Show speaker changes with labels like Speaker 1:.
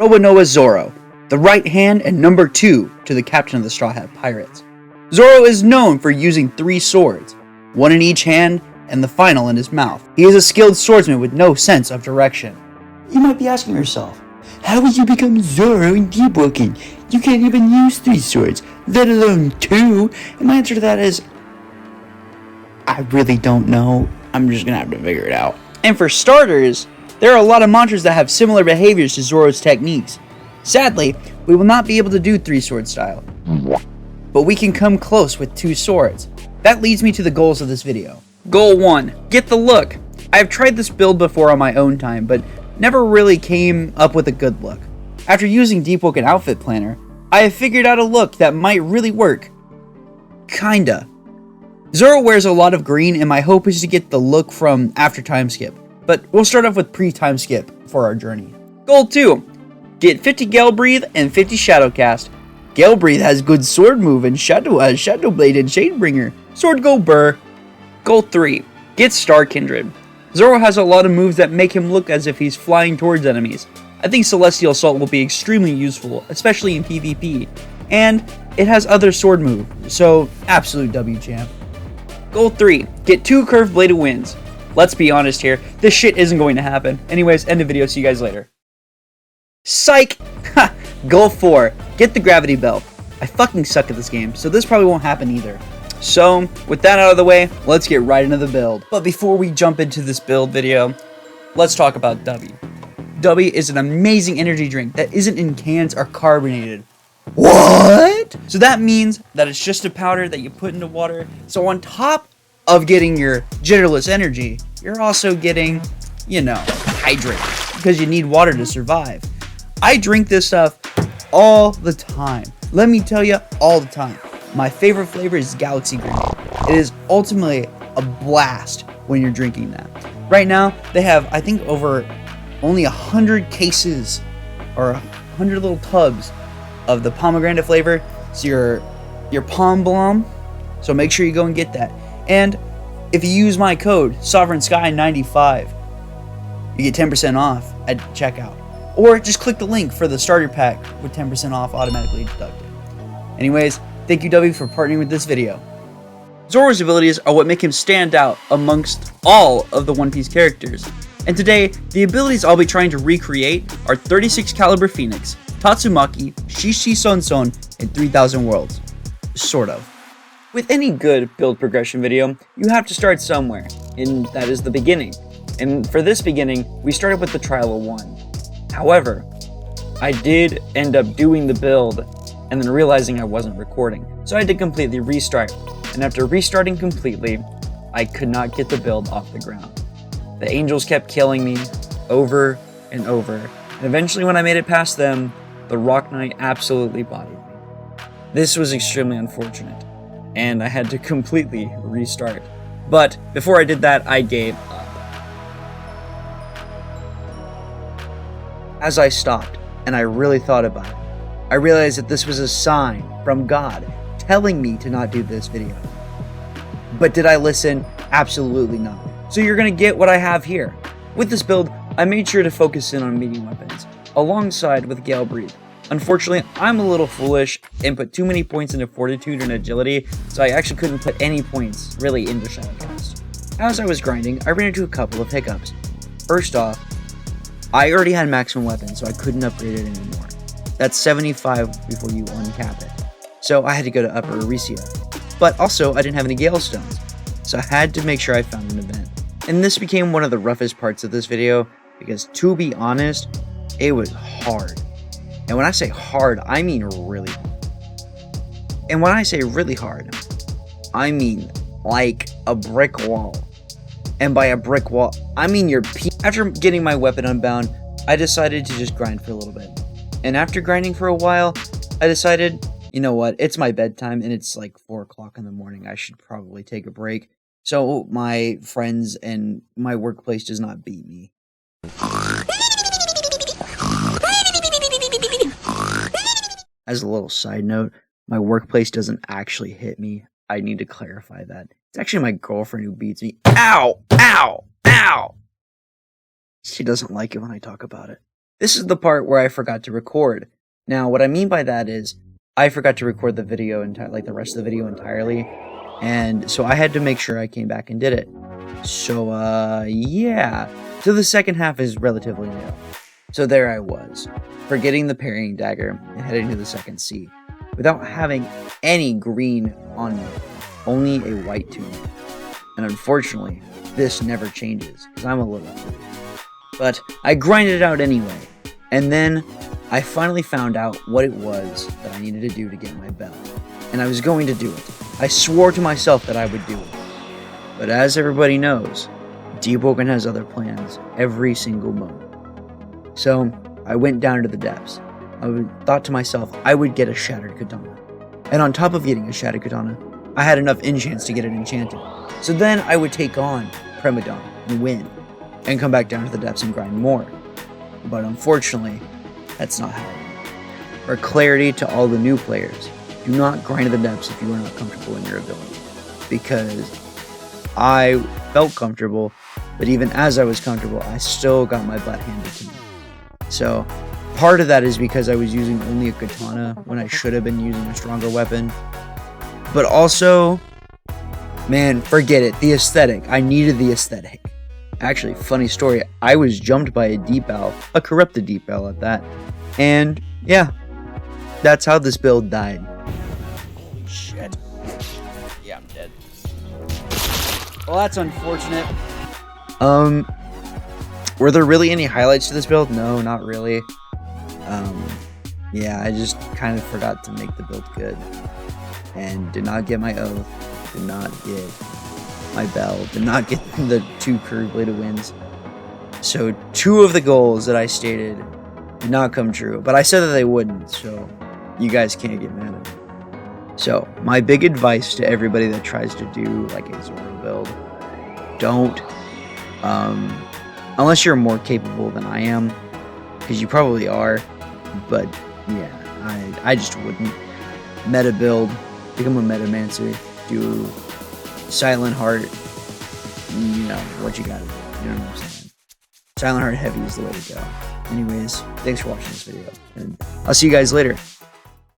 Speaker 1: Robanoa Zoro, the right hand and number 2 to the captain of the Straw Hat Pirates. Zoro is known for using 3 swords, one in each hand and the final in his mouth. He is a skilled swordsman with no sense of direction.
Speaker 2: You might be asking yourself, how would you become Zoro in DeepWoken? You can't even use 3 swords, let alone 2. And my answer to that is, I really don't know. I'm just gonna have to figure it out.
Speaker 1: And for starters, there are a lot of monsters that have similar behaviors to Zoro's techniques. Sadly, we will not be able to do 3-sword style, but we can come close with 2 swords. That leads me to the goals of this video. Goal 1, get the look. I have tried this build before on my own time, but never really came up with a good look. After using DeepWoken Outfit Planner, I have figured out a look that might really work. Kinda. Zoro wears a lot of green, and my hope is to get the look from after time skip, but we'll start off with pre-time skip for our journey. Goal 2, get 50 Gale Breathe and 50 Shadow Cast. Gale Breathe has good sword move, and Shadow has Shadow Blade and Shadebringer. Sword go burr. Goal 3, get Star Kindred. Zoro has a lot of moves that make him look as if he's flying towards enemies. I think Celestial Assault will be extremely useful, especially in PvP, and it has other sword moves, so absolute W champ. Goal 3, get 2 Curved Bladed Winds. Let's be honest here, this shit isn't going to happen. Anyways, end the video, see you guys later. Psych! Ha! Goal 4, get the Gravity Belt. I fucking suck at this game, so this probably won't happen either. So, with that out of the way, let's get right into the build. But before we jump into this build video, let's talk about Dubby. Dubby is an amazing energy drink that isn't in cans or carbonated. What? So that means that it's just a powder that you put into water. So on top of getting your jitterless energy, you're also getting, hydrated, because you need water to survive. I drink this stuff all the time. Let me tell you, all the time. My favorite flavor is Galaxy Green. It is ultimately a blast when you're drinking that. Right now, they have, I think, over only 100 cases or 100 little tubs of the pomegranate flavor. It's your Palm Blom. So make sure you go and get that. And if you use my code SovereignSky95, you get 10% off at checkout. Or just click the link for the starter pack with 10% off automatically deducted. Anyways, thank you Dubby for partnering with this video. Zoro's abilities are what make him stand out amongst all of the One Piece characters. And today, the abilities I'll be trying to recreate are 36 Caliber Phoenix, Tatsumaki, Shishi Son Son, and 3000 Worlds. Sort of. With any good build progression video, you have to start somewhere, and that is the beginning. And for this beginning, we started with the trial of 1. However, I did end up doing the build and then realizing I wasn't recording, so I had to completely restart. And after restarting completely, I could not get the build off the ground. The angels kept killing me over and over, and eventually when I made it past them, the Rock Knight absolutely bodied me. This was extremely unfortunate, and I had to completely restart. But before I did that, I gave up. As I stopped, and I really thought about it, I realized that this was a sign from God telling me to not do this video. But did I listen? Absolutely not. So you're gonna get what I have here. With this build, I made sure to focus in on medium weapons, alongside with Gale Breathe. Unfortunately, I'm a little foolish and put too many points into Fortitude and Agility, so I actually couldn't put any points really into Shadowcast. As I was grinding, I ran into a couple of hiccups. First off, I already had maximum weapons, so I couldn't upgrade it anymore. That's 75 before you uncap it. So I had to go to Upper Aricia. But also, I didn't have any Gale Stones, so I had to make sure I found an event. And this became one of the roughest parts of this video, because to be honest, it was hard. And when I say hard, I mean really hard. And when I say really hard, I mean like a brick wall. And by a brick wall, I mean your After getting my weapon unbound, I decided to just grind for a little bit. And after grinding for a while, I decided, you know what, it's my bedtime and it's like 4 o'clock in the morning. I should probably take a break so my friends and my workplace does not beat me. As a little side note, my workplace doesn't actually hit me. I need to clarify that. It's actually my girlfriend who beats me. Ow! Ow! Ow! She doesn't like it when I talk about it. This is the part where I forgot to record. Now, what I mean by that is, I forgot to record the video like the rest of the video entirely, and so I had to make sure I came back and did it. So, yeah. So the second half is relatively new. So there I was, forgetting the parrying dagger and heading to the second sea, without having any green on me, only a white tunic. And unfortunately, this never changes, because I'm a little fool. But I grinded it out anyway, and then I finally found out what it was that I needed to do to get my belt. And I was going to do it. I swore to myself that I would do it. But as everybody knows, DeepWoken has other plans every single moment. So I went down to the depths. I thought to myself I would get a shattered katana. And on top of getting a shattered katana, I had enough enchants to get it enchanted. So then I would take on Premodon and win, and come back down to the depths and grind more. But unfortunately, that's not how it went. For clarity to all the new players, do not grind to the depths if you are not comfortable in your ability. Because I felt comfortable, but even as I was comfortable, I still got my butt handed to me. So, part of that is because I was using only a katana when I should have been using a stronger weapon. But also, man, forget it. The aesthetic. I needed the aesthetic. Actually, funny story. I was jumped by a deep owl, a corrupted deep owl at that. And, yeah, that's how this build died. Shit. Yeah, I'm dead. Well, that's unfortunate. Were there really any highlights to this build? No, not really. Yeah, I just kind of forgot to make the build good. And did not get my oath. Did not get my bell. Did not get the 2 curved bladed winds. So 2 of the goals that I stated did not come true. But I said that they wouldn't, so you guys can't get mad at me. So, my big advice to everybody that tries to do like a Zoro build, don't, unless you're more capable than I am, because you probably are, but yeah, I just wouldn't. Meta build, become a metamancer, do Silent Heart, you know, what you gotta do, you know what I'm saying? Silent Heart heavy is the way to go. Anyways, thanks for watching this video, and I'll see you guys later.